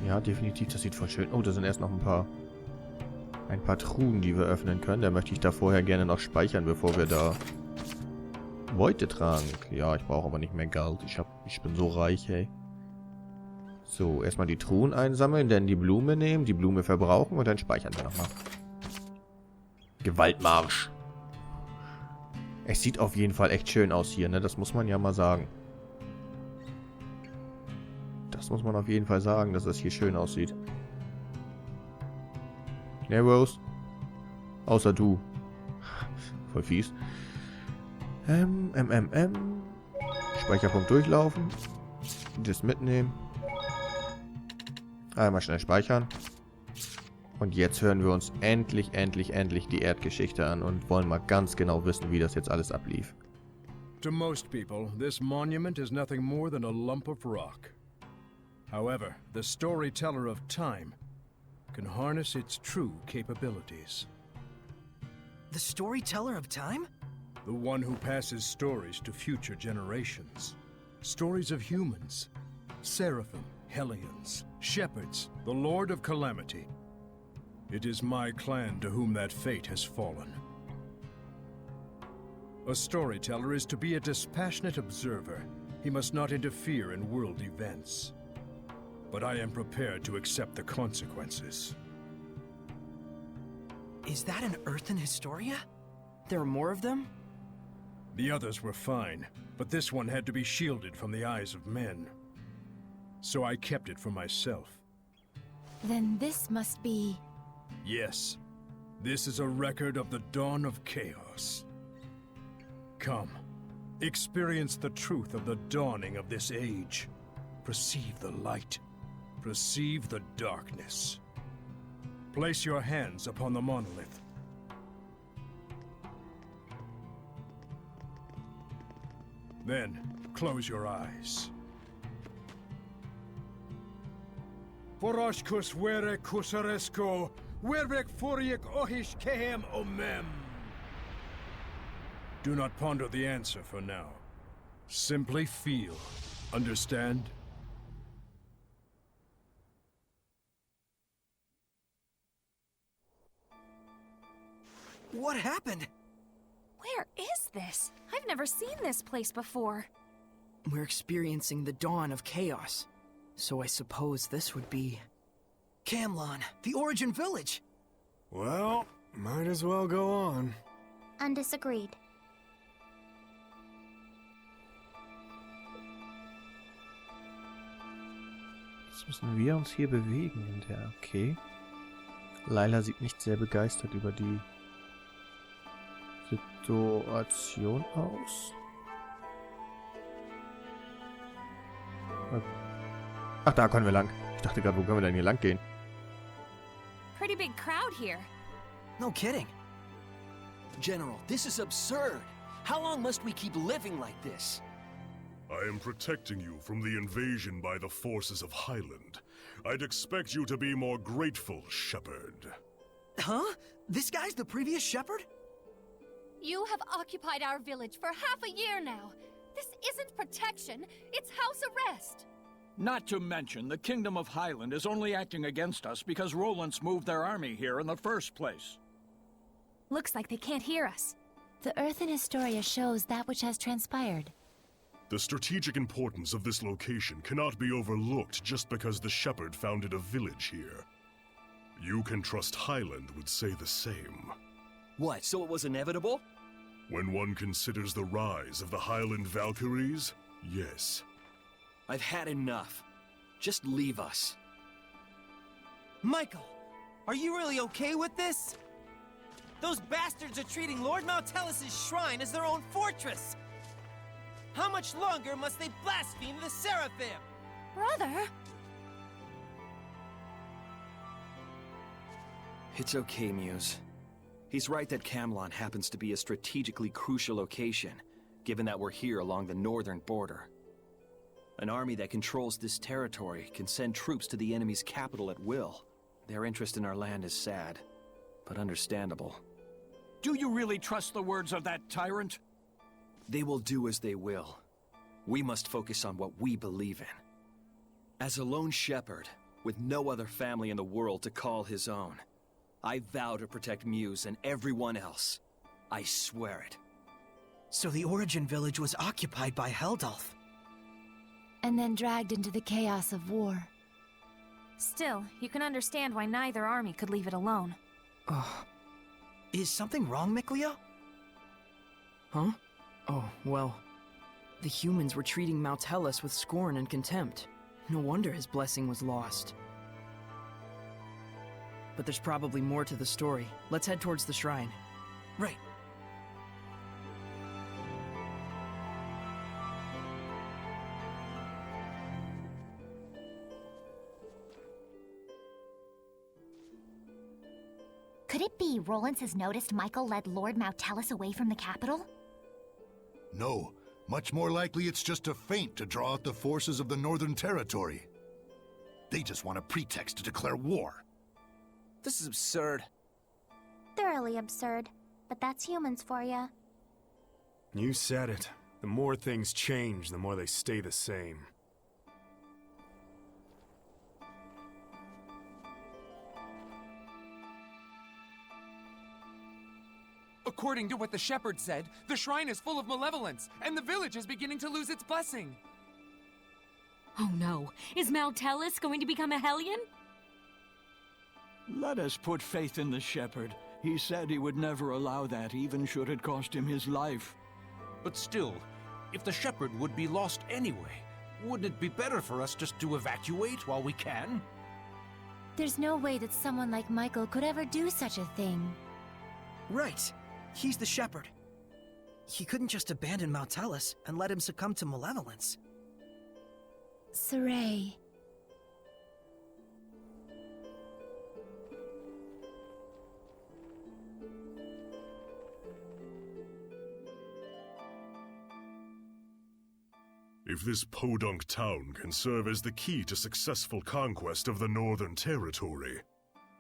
Ja, definitiv, das sieht voll schön. Oh, da sind erst noch ein paar Truhen, die wir öffnen können. Da möchte ich da vorher gerne noch speichern, bevor wir da Beute tragen. Ja, ich brauche aber nicht mehr Geld. Ich bin so reich, hey. So, erstmal die Truhen einsammeln, dann die Blume nehmen, die Blume verbrauchen und dann speichern wir nochmal. Gewaltmarsch. Es sieht auf jeden Fall echt schön aus hier, ne? Das muss man ja mal sagen. Das muss man auf jeden Fall sagen, dass es hier schön aussieht. Ne, Rose? Außer du. Voll fies. Speicherpunkt durchlaufen. Das mitnehmen. Einmal schnell speichern. Und jetzt hören wir uns endlich die Erdgeschichte an und wollen mal ganz genau wissen, wie das jetzt alles ablief. To most people, this monument is nothing more than a lump of rock. However, the storyteller of time can harness its true capabilities. The storyteller of time? The one who passes stories to future generations. Stories of humans, seraphim, hellions, shepherds, the Lord of Calamity. It is my clan to whom that fate has fallen. A storyteller is to be a dispassionate observer. He must not interfere in world events. But I am prepared to accept the consequences. Is that an earthen Historia? There are more of them? The others were fine, but this one had to be shielded from the eyes of men. So I kept it for myself. Then this must be... Yes, this is a record of the dawn of chaos. Come, experience the truth of the dawning of this age. Perceive the light. Perceive the darkness. Place your hands upon the monolith. Then, close your eyes. Foroshkus vere kusaresko, vervek furiek ohish kehem omem. Do not ponder the answer for now. Simply feel. Understand? What happened? Where is this? I've never seen this place before. We're experiencing the dawn of chaos. So I suppose this would be... Camlon, the origin village! Well, might as well go on. Undisagreed. Jetzt müssen wir uns hier bewegen in der... Okay. Laila sieht nicht sehr begeistert über die Situation aus. Ach, da können wir lang. Ich dachte gerade, wo können wir denn hier lang gehen? Pretty big crowd here. No kidding. General, this is absurd. How long must we keep living like this? I am protecting you from the invasion by the forces of Highland. I'd expect you to be more grateful, Shepherd. Huh? This guy's the previous shepherd? You have occupied our village for half a year now. This isn't protection, it's house arrest. Not to mention, the Kingdom of Highland is only acting against us because Roland's moved their army here in the first place. Looks like they can't hear us. The earthen Historia shows that which has transpired. The strategic importance of this location cannot be overlooked just because the Shepherd founded a village here. You can trust Highland would say the same. What, so it was inevitable? When one considers the rise of the Highland Valkyries, yes. I've had enough. Just leave us. Michael, are you really okay with this? Those bastards are treating Lord Maltelis' shrine as their own fortress! How much longer must they blaspheme the Seraphim? Brother? It's okay, Muse. He's right that Camlon happens to be a strategically crucial location, given that we're here along the northern border. An army that controls this territory can send troops to the enemy's capital at will. Their interest in our land is sad, but understandable. Do you really trust the words of that tyrant? They will do as they will. We must focus on what we believe in. As a lone shepherd, with no other family in the world to call his own. I vow to protect Muse and everyone else. I swear it. So the origin village was occupied by Heldolf. And then dragged into the chaos of war. Still, you can understand why neither army could leave it alone. Is something wrong, Mikleo? Huh? Oh, well... The humans were treating Maltellus with scorn and contempt. No wonder his blessing was lost. But there's probably more to the story. Let's head towards the shrine. Right. Could it be Rollins has noticed Michael led Lord Maltellus away from the capital? No. Much more likely it's just a feint to draw out the forces of the Northern Territory. They just want a pretext to declare war. This is absurd. Thoroughly absurd. But that's humans for ya. You said it. The more things change, the more they stay the same. According to what the shepherd said, the shrine is full of malevolence, and the village is beginning to lose its blessing. Oh no, is Maltellus going to become a Hellion? Let us put faith in the shepherd. He said he would never allow that, even should it cost him his life. But still, if the shepherd would be lost anyway, wouldn't it be better for us just to evacuate while we can? There's no way that someone like Michael could ever do such a thing. Right. He's the shepherd. He couldn't just abandon Maltellus and let him succumb to malevolence. Saray. If this podunk town can serve as the key to successful conquest of the Northern Territory,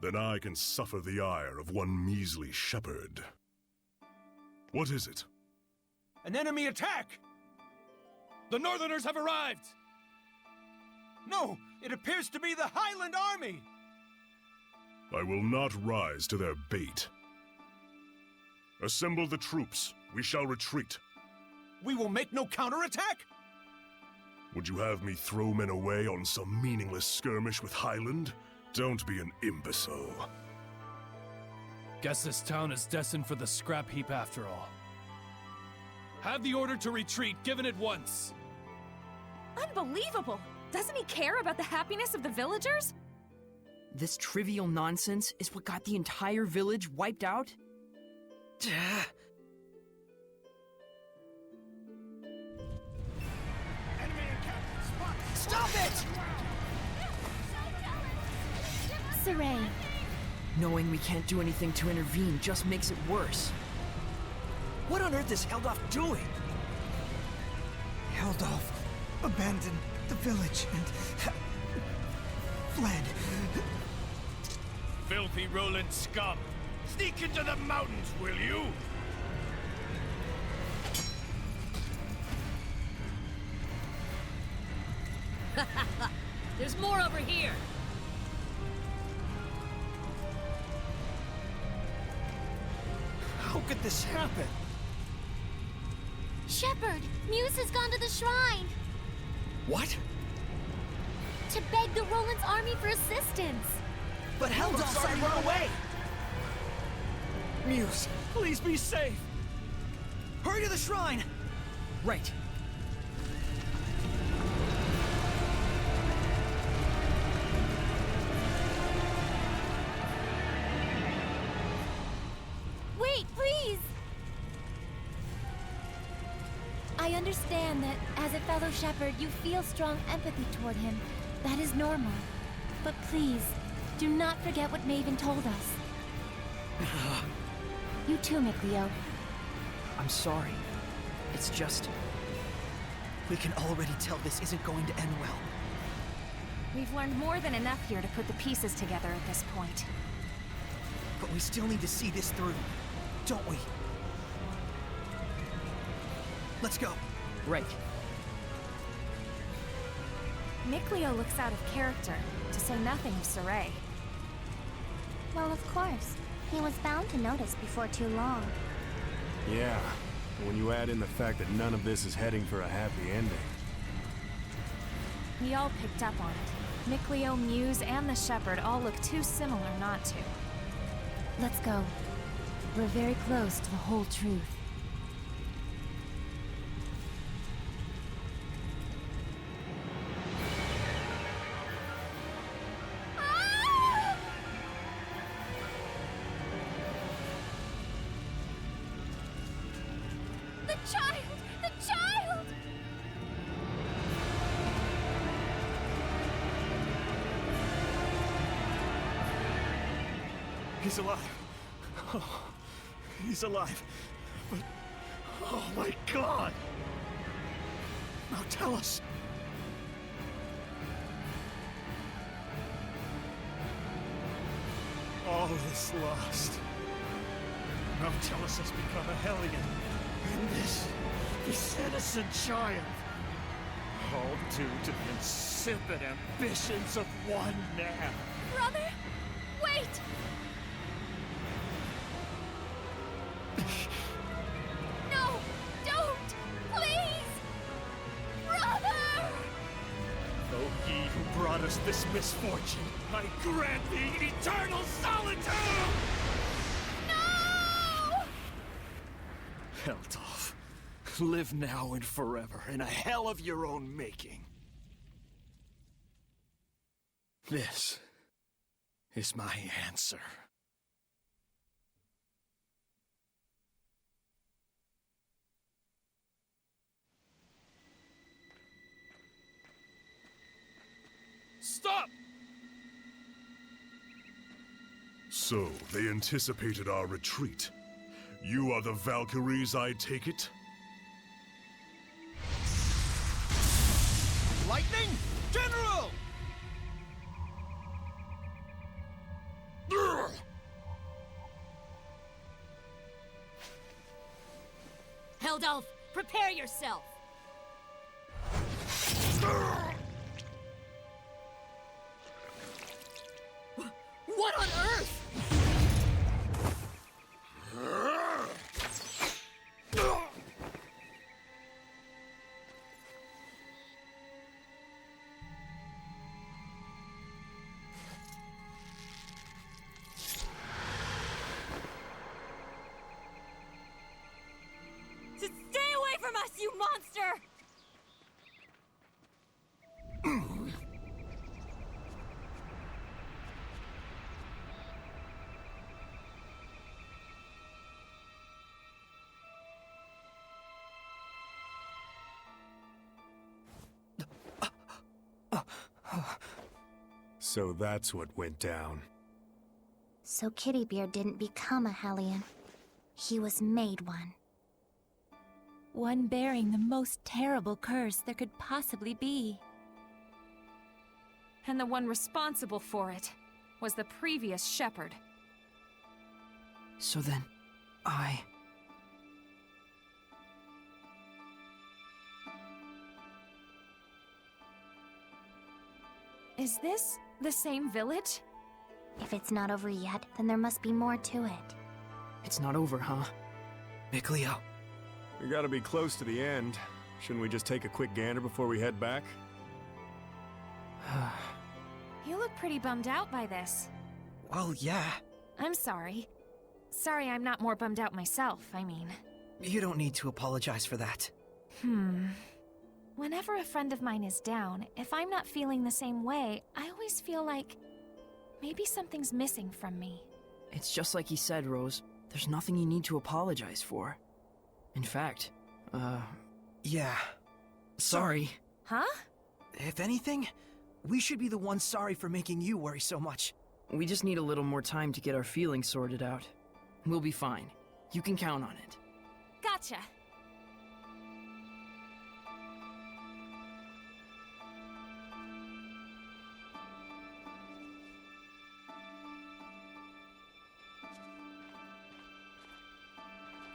then I can suffer the ire of one measly shepherd. What is it? An enemy attack! The Northerners have arrived! No, it appears to be the Highland army! I will not rise to their bait. Assemble the troops. We shall retreat. We will make no counterattack? Would you have me throw men away on some meaningless skirmish with Highland? Don't be an imbecile. Guess this town is destined for the scrap heap after all. Have the order to retreat given at once. Unbelievable! Doesn't he care about the happiness of the villagers? This trivial nonsense is what got the entire village wiped out? Stop it! Saray. Knowing we can't do anything to intervene just makes it worse. What on earth is Heldolf doing? Heldolf abandoned the village and fled. Filthy Roland scum! Sneak into the mountains, will you? There's more over here! How could this happen? Shepherd, Muse has gone to the shrine! What? To beg the Roland's army for assistance! But Heldolf's already run away! Muse, please be safe! Hurry to the shrine! Right. Wait, please! I understand that, as a fellow shepherd, you feel strong empathy toward him. That is normal. But please, do not forget what Mayvin told us. You too, Mikleo. I'm sorry. It's just... we can already tell this isn't going to end well. We've learned more than enough here to put the pieces together at this point. But we still need to see this through, don't we? Let's go. Right. Mikleo looks out of character. to say nothing of Saray. Well, of course. He was bound to notice before too long. Yeah, when you add in the fact that none of this is heading for a happy ending. We all picked up on it. Mikleo, Muse, and the Shepherd all look too similar not to. Let's go. We're very close to the whole truth. The child! The child! He's alive. Oh, he's alive. But, oh my God! Now tell us. All is lost. Now Tellus has become a Hellion. And this innocent child. All due to the insipid ambitions of one man. Brother, wait! No, don't! Please! Brother! Though he who brought us this misfortune, I grant thee eternal solitude! No! Heldolf, live now and forever in a hell of your own making. This is my answer. Stop! So, they anticipated our retreat. You are the Valkyries, I take it? Lightning! General! Heldolf, prepare yourself! What on earth? Stay away from us, you monster! So that's what went down. So Kittybeard didn't become a Hellion. He was made one. One bearing the most terrible curse there could possibly be. And the one responsible for it was the previous Shepherd. So then, Is this the same village? If it's not over yet, then there must be more to it. It's not over, huh? Mikleo. We gotta be close to the end. Shouldn't we just take a quick gander before we head back? You look pretty bummed out by this. Well, yeah. I'm sorry. Sorry I'm not more bummed out myself, I mean. You don't need to apologize for that. Whenever a friend of mine is down, if I'm not feeling the same way, I always feel like maybe something's missing from me. It's just like he said, Rose. There's nothing you need to apologize for. In fact, yeah. Sorry. Huh? If anything, we should be the ones sorry for making you worry so much. We just need a little more time to get our feelings sorted out. We'll be fine. You can count on it. Gotcha.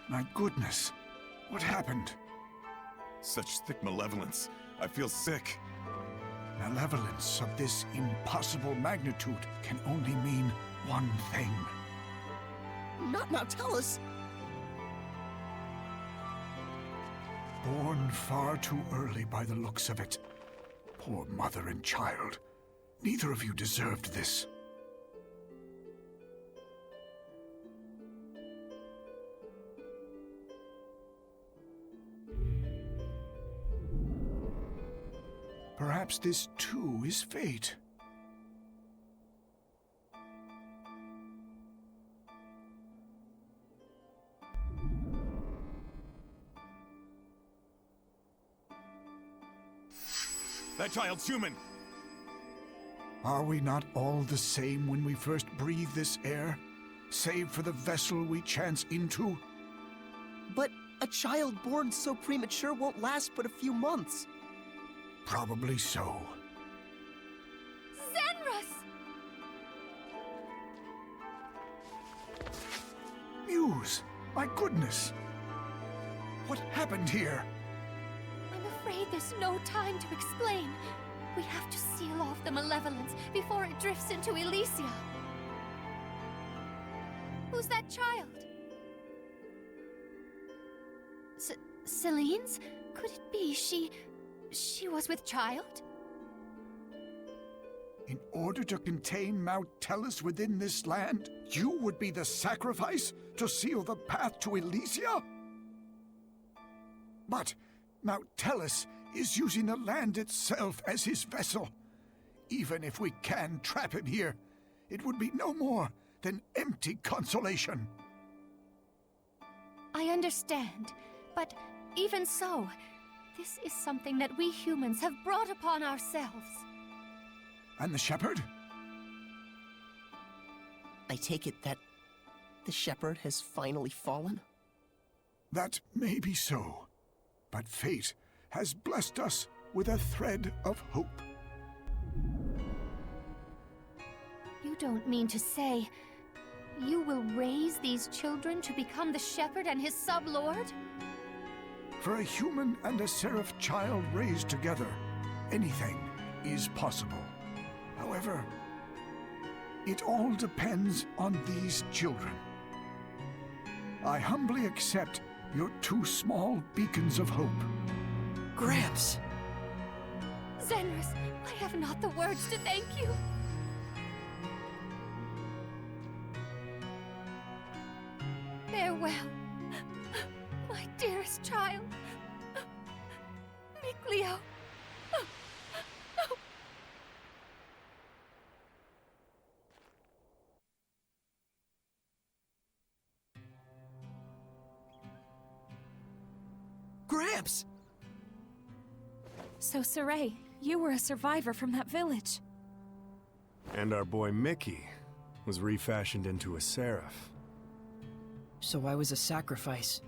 My goodness. What happened? Such thick malevolence. I feel sick. Malevolence of this impossible magnitude can only mean one thing. Not now, tell us! Born far too early by the looks of it. Poor mother and child. Neither of you deserved this. Perhaps this too is fate. That child's human! Are we not all the same when we first breathe this air? Save for the vessel we chance into? But a child born so premature won't last but a few months. Probably so. Zenrus! Muse! My goodness! What happened here? I'm afraid there's no time to explain. We have to seal off the malevolence before it drifts into Elysia. Who's that child? Celine's? Could it be she was with child? In order to contain Mount Tellus within this land, you would be the sacrifice to seal the path to Elysia? But Mount Tellus is using the land itself as his vessel. Even if we can trap him here, it would be no more than empty consolation. I understand, but even so, this is something that we humans have brought upon ourselves. And the shepherd? I take it that the shepherd has finally fallen? That may be so, but fate has blessed us with a thread of hope. You don't mean to say you will raise these children to become the shepherd and his sub-lord? For a human and a seraph child raised together, anything is possible. However, it all depends on these children. I humbly accept your two small beacons of hope. Gramps! Zenrus, I have not the words to thank you. Farewell, my dearest child. Mikleo. Gramps! So, Saray, you were a survivor from that village. And our boy Mickey was refashioned into a seraph. So I was a sacrifice.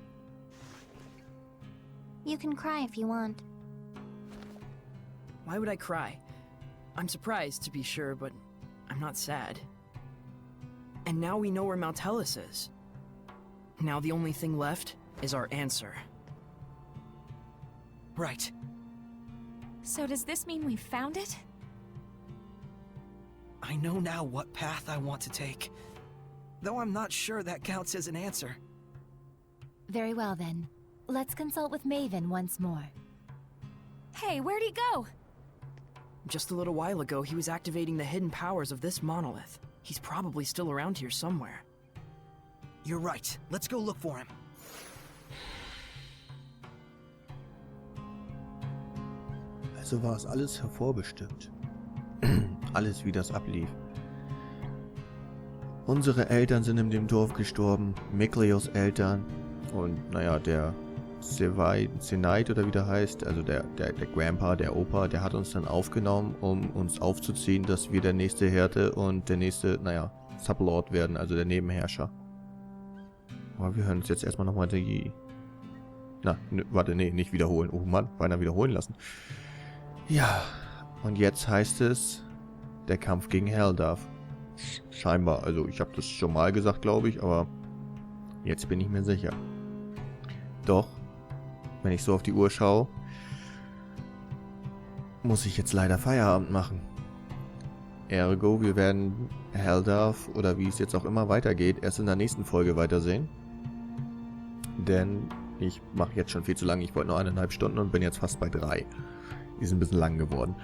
You can cry if you want. Why would I cry? I'm surprised, to be sure, but I'm not sad. And now we know where Mount Tellus is. Now the only thing left is our answer. Right. So does this mean we found it? I know now what path I want to take. Though I'm not sure that counts as an answer. Very well then. Let's consult with Mayvin once more. Hey, where'd he go? Just a little while ago, he was activating the hidden powers of this monolith. He's probably still around here somewhere. You're right. Let's go look for him. Also war es alles hervorbestimmt. Alles, wie das ablief. Unsere Eltern sind in dem Dorf gestorben, Mikleos Eltern und, naja, der Senite oder wie der heißt, also der Grandpa, der Opa, der hat uns dann aufgenommen, um uns aufzuziehen, dass wir der nächste Härte und der nächste, naja, Sublord werden, also der Nebenherrscher. Aber wir hören uns jetzt erstmal nochmal die... Na, warte, nee, nicht wiederholen. Oh Mann, beinahe wiederholen lassen. Ja, und jetzt heißt es, der Kampf gegen Helldaf. Scheinbar, also ich habe das schon mal gesagt, glaube ich, aber jetzt bin ich mir sicher. Doch, wenn ich so auf die Uhr schaue, muss ich jetzt leider Feierabend machen. Ergo, wir werden Helldorf, oder wie es jetzt auch immer weitergeht, erst in der nächsten Folge weitersehen. Denn ich mache jetzt schon viel zu lange. Ich wollte nur 1,5 Stunden und bin jetzt fast bei 3. Die sind ein bisschen lang geworden.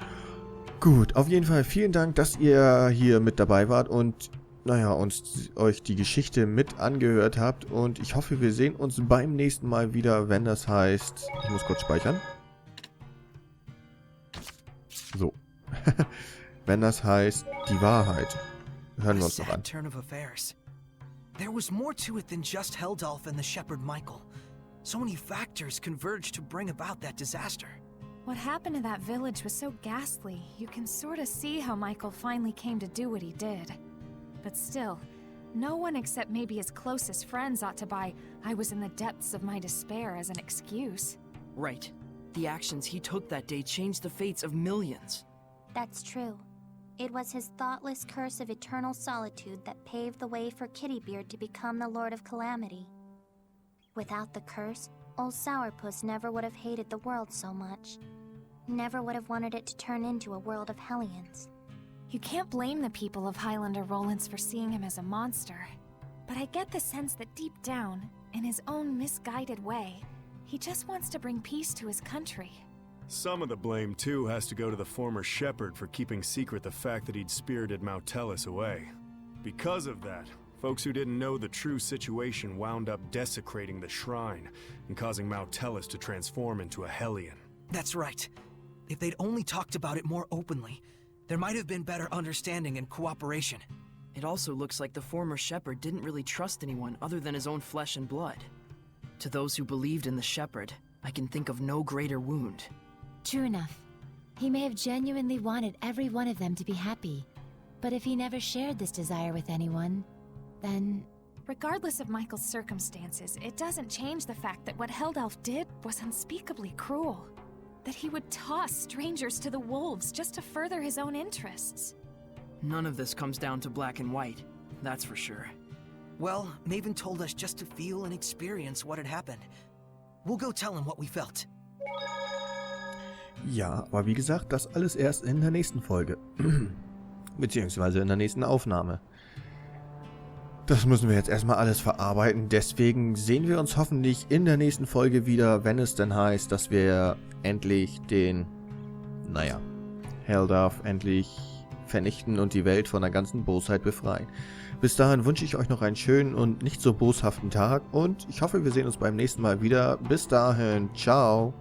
Gut, auf jeden Fall vielen Dank, dass ihr hier mit dabei wart und, naja, euch die Geschichte mit angehört habt. Und ich hoffe, wir sehen uns beim nächsten Mal wieder, wenn das heißt... Ich muss kurz speichern. So. Wenn das heißt, die Wahrheit. Hören wir uns noch an. There was more to it than just Helldolf and the shepherd Michael. So many factors converged to bring about that disaster. What happened to that village was so ghastly, you can sort of see how Michael finally came to do what he did. But still, no one except maybe his closest friends ought to buy "I was in the depths of my despair" as an excuse. Right. The actions he took that day changed the fates of millions. That's true. It was his thoughtless curse of eternal solitude that paved the way for Kittybeard to become the Lord of Calamity. Without the curse, old Sourpuss never would have hated the world so much. Never would have wanted it to turn into a world of hellions. You can't blame the people of Highlander Rollins for seeing him as a monster. But I get the sense that deep down, in his own misguided way, he just wants to bring peace to his country. Some of the blame, too, has to go to the former shepherd for keeping secret the fact that he'd spirited Mountellus away. Because of that, folks who didn't know the true situation wound up desecrating the shrine and causing Mountellus to transform into a Hellion. That's right. If they'd only talked about it more openly, there might have been better understanding and cooperation. It also looks like the former shepherd didn't really trust anyone other than his own flesh and blood. To those who believed in the shepherd, I can think of no greater wound. True enough. He may have genuinely wanted every one of them to be happy. But if he never shared this desire with anyone, then... Regardless of Michael's circumstances, it doesn't change the fact that what Helldolf did was unspeakably cruel. That he would toss strangers to the wolves just to further his own interests. None of this comes down to black and white, that's for sure. Well, Mayvin told us just to feel and experience what had happened. We'll go tell him what we felt. Ja, aber wie gesagt, das alles erst in der nächsten Folge. Beziehungsweise in der nächsten Aufnahme. Das müssen wir jetzt erstmal alles verarbeiten. Deswegen sehen wir uns hoffentlich in der nächsten Folge wieder, wenn es denn heißt, dass wir endlich den, naja, Helldorf endlich vernichten und die Welt von der ganzen Bosheit befreien. Bis dahin wünsche ich euch noch einen schönen und nicht so boshaften Tag und ich hoffe, wir sehen uns beim nächsten Mal wieder. Bis dahin, ciao!